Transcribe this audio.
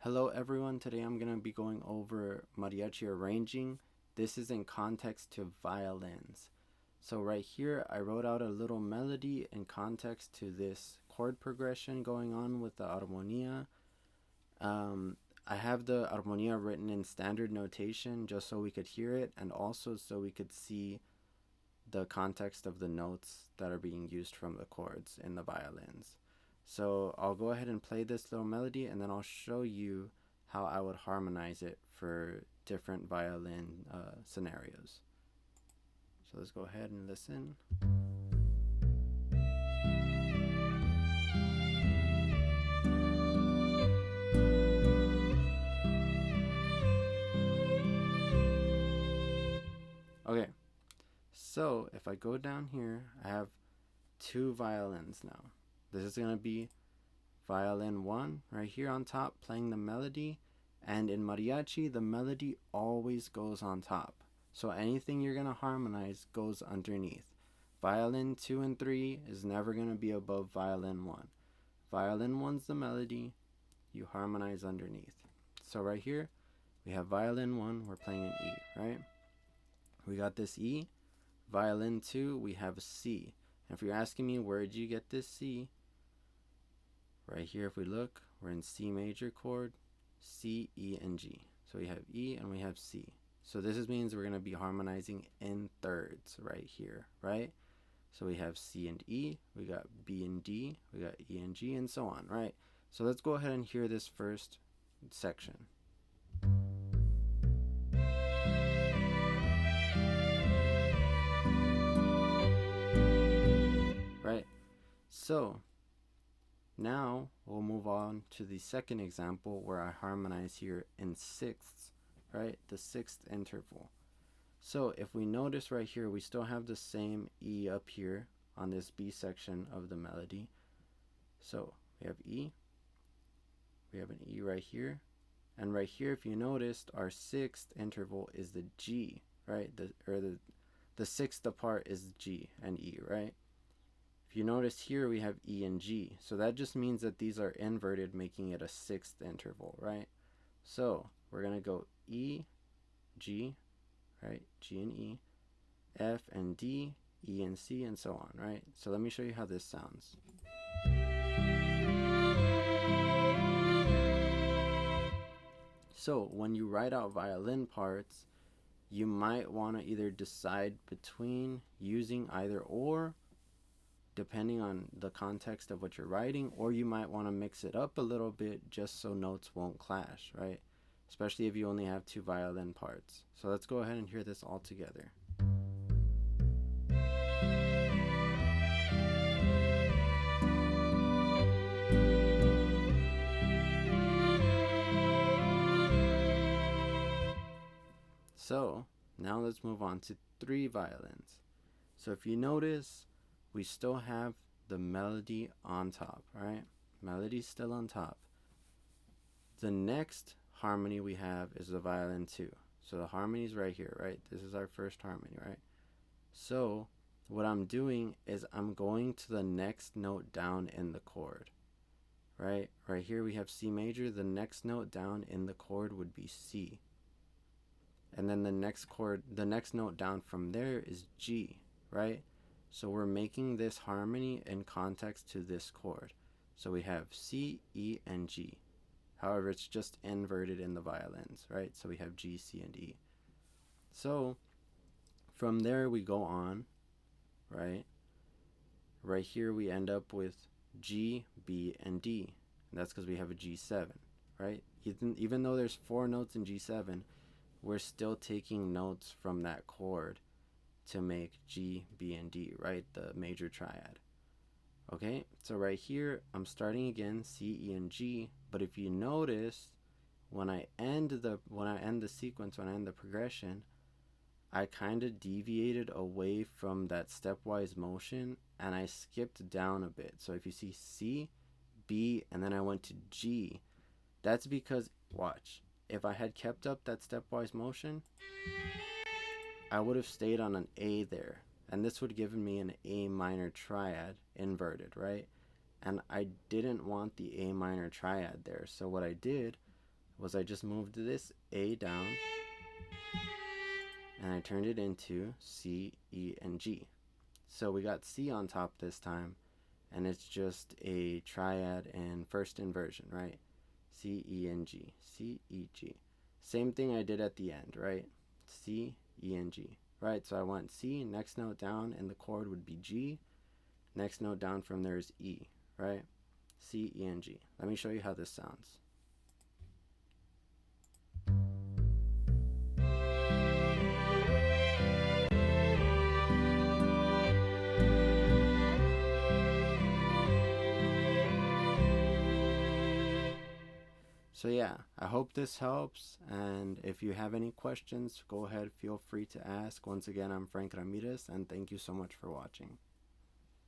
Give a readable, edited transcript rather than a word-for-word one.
Hello everyone, today I'm going to be going over mariachi arranging. This is in context to violins. So right here I wrote out a little melody in context to this chord progression going on with the armonía. I have the armonía written in standard notation just so we could hear it and also so we could see the context of the notes that are being used from the chords in the violins. So I'll go ahead and play this little melody and then I'll show you how I would harmonize it for different violin scenarios. So let's go ahead and listen. Okay, so if I go down here, I have two violins now. This is going to be violin 1 right here on top playing the melody, and in mariachi the melody always goes on top, so anything you're going to harmonize goes underneath. Violin 2 and 3 is never going to be above violin 1. Violin 1's the melody, you harmonize underneath. So right here we have violin 1, we're playing an E, right? We got this E. Violin 2 we have a C. And if you're asking me where did you get this C, right here, if we look, we're in C major chord, C, E, and G. So we have E and we have C. So this means we're going to be harmonizing in thirds right here, right? So we have C and E, we got B and D, we got E and G, and so on, right? So let's go ahead and hear this first section. Right? So now we'll move on to the second example where I harmonize here in sixths, right? The sixth interval. So if we notice right here, we still have the same E up here on this B section of the melody. So we have E, we have an E right here, and right here, if you noticed, our sixth interval is the G, right? The sixth apart is G and E, right? If you notice here, we have E and G. So that just means that these are inverted, making it a sixth interval, right? So we're going to go E, G, right? G and E, F and D, E and C, and so on, right? So let me show you how this sounds. So when you write out violin parts, you might want to either decide between using either or, depending on the context of what you're writing, or you might want to mix it up a little bit just so notes won't clash, right? Especially if you only have two violin parts. So let's go ahead and hear this all together. So now let's move on to three violins. So if you notice, we still have the melody on top, right? Melody's still on top. The next harmony we have is the violin 2. So the harmony's right here, right? This is our first harmony, right? So what I'm doing is I'm going to the next note down in the chord, right? Right here we have C major. The next note down in the chord would be C. And then the next note down from there is G, right? So we're making this harmony in context to this chord. So we have C, E, and G. However, it's just inverted in the violins, right? So we have G, C, and E. So from there we go on, right? Right here we end up with G, B, and D. And that's because we have a G7, right? Even though there's 4 notes in G7, we're still taking notes from that chord to make G, B, and D, right? The major triad. Okay, so right here, I'm starting again, C, E, and G, but if you notice, when I end the sequence, when I end the progression, I kind of deviated away from that stepwise motion, and I skipped down a bit. So if you see C, B, and then I went to G, that's because, watch, if I had kept up that stepwise motion, I would have stayed on an A there. And this would give me an A minor triad inverted, right? And I didn't want the A minor triad there. So what I did was I just moved this A down and I turned it into C, E, and G. So we got C on top this time, and it's just a triad and first inversion, right? C, E, and G. C, E, G. Same thing I did at the end, right? C, E, and G. Right, so I want C, next note down, and the chord would be G. Next note down from there is E, right? C, E, and G. Let me show you how this sounds. So yeah, I hope this helps, and if you have any questions, go ahead, feel free to ask. Once again, I'm Frank Ramirez, and thank you so much for watching.